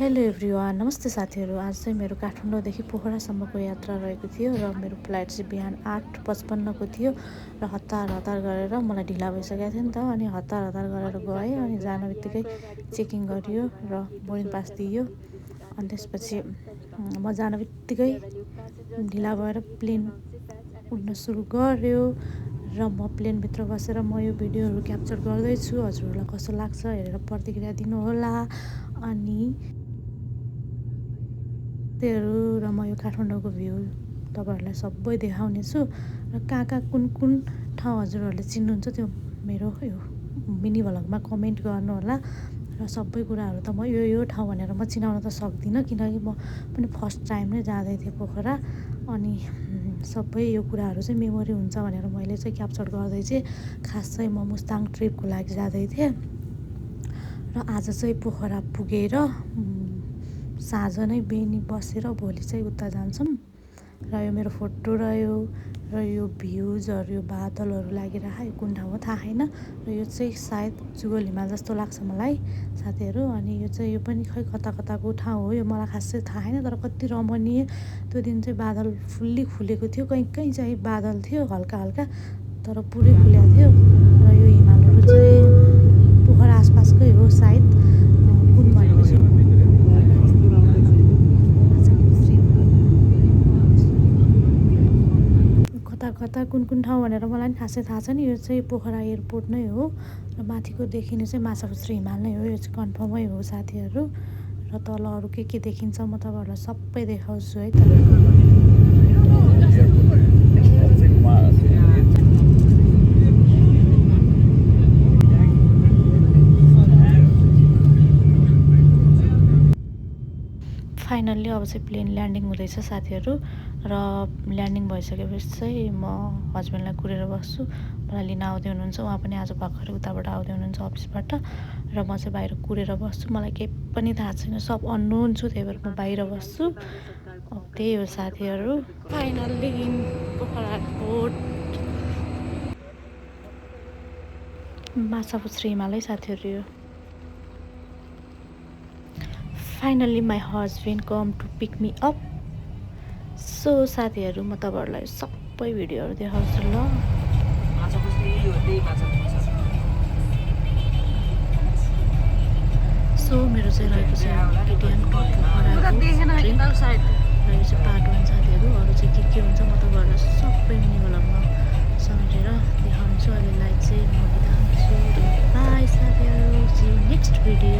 Hello everyone, नमस्ते साथीहरू। आज चाहिँ मेरो काठमाडौँदेखि पोखरासम्मको यात्रा रहेको थियो र मेरो फ्लाइट चाहिँ बिहान 8:55 को थियो र हतार गरेर मलाई ढिला भइसकेको थियो नि त। अनि हतार गरेर गएँ अनि जान बित्तिकै चेकिङ गरियो र बोर्डिङ पास दियो। अनि त्यसपछि म जान बित्तिकै ढिला भएर प्लेन उड्न सुरु गर्यो र म प्लेनभित्र बसेर म यो भिडियोहरू क्याप्चर गर्दैछु। हजुरहरूलाई कस्तो लाग्छ हेरेर प्रतिक्रिया दिनुहोला। अनि त्योहरू र म यो काठमाडौँको भ्यू तपाईँहरूलाई सबै देखाउनेछु र कहाँ कुन ठाउँ हजुरहरूले चिन्नुहुन्छ त्यो मेरो यो मिनी भ्लगमा कमेन्ट गर्नुहोला। र सबै कुराहरू त म यो ठाउँ भनेर म चिनाउन त सक्दिनँ, किनकि म पनि फर्स्ट टाइम नै जाँदै थिएँ पोखरा। अनि सबै यो कुराहरू चाहिँ मेमोरी हुन्छ भनेर मैले चाहिँ क्याप्चर गर्दै चाहिँ खास चाहिँ म मुस्ताङ ट्रिपको लागि जाँदै थिएँ र आज चाहिँ पोखरा पुगेर साँझ नै बेनी बसेर भोलि चाहिँ उता जान्छौँ। र यो मेरो फोटो रह्यो र यो भ्युजहरू यो बादलहरू लागिरहेको यो कुन ठाउँ हो थाहा छैन। र यो चाहिँ सायद जुगल हिमाल जस्तो लाग्छ मलाई साथीहरू। अनि यो चाहिँ यो पनि खै कताको ठाउँ हो यो मलाई खासै थाहा छैन, तर कति रमणीय। त्यो दिन चाहिँ बादल फुल्ली खुलेको थियो, कहीँ चाहिँ बादल थियो हल्का तर पुरै खुलेको थियो। र यो हिमालहरू चाहिँ पोखरा आसपासकै हो सायद, कुन भनेपछि कता कुन ठाउँ भनेर मलाई पनि खासै थाहा छैन। यो चाहिँ पोखरा एयरपोर्ट नै हो र माथिको देखिने चाहिँ माछापुच्छ्रे हिमाल नै हो। यो चाहिँ कन्फर्मै हो साथीहरू। र तल अरू के देखिन्छ म तपाईँहरूलाई सबै देखाउँछु है त। फाइनल्ली अब चाहिँ प्लेन ल्यान्डिङ हुँदैछ साथीहरू। र ल्यान्डिङ भइसकेपछि चाहिँ म हस्बेन्डलाई कुरेर बस्छु, मलाई लिन आउँदै हुनुहुन्छ। उहाँ पनि आज भर्खरै उताबाट आउँदै हुनुहुन्छ अफिसबाट। र म चाहिँ बाहिर कुरेर बस्छु, मलाई केही पनि थाहा छैन, सब अननोन छु, त्यही भएर म बाहिर बस्छु। अब त्यही हो साथीहरू। Finally in Pokhara airport Machhapuchchhre Himal है साथीहरू। यो finally my husband come to pick me up. So साथीहरू म तपाईँहरूलाई सबै भिडियोहरू देखाउँछु ल। सो मेरो चाहिँ रहेको छ केटिएम टु पोखराको ट्रेन र यो चाहिँ पार्ट 1 साथीहरू। अरू चाहिँ के हुन्छ म तपाईँहरूलाई सबै मिनी भ्लगमा समेटेर देखाउँछु। अहिलेलाई चाहिँ म बिदा हुन्छु। बाई साथीहरू, सी यु नेक्स्ट भिडियो।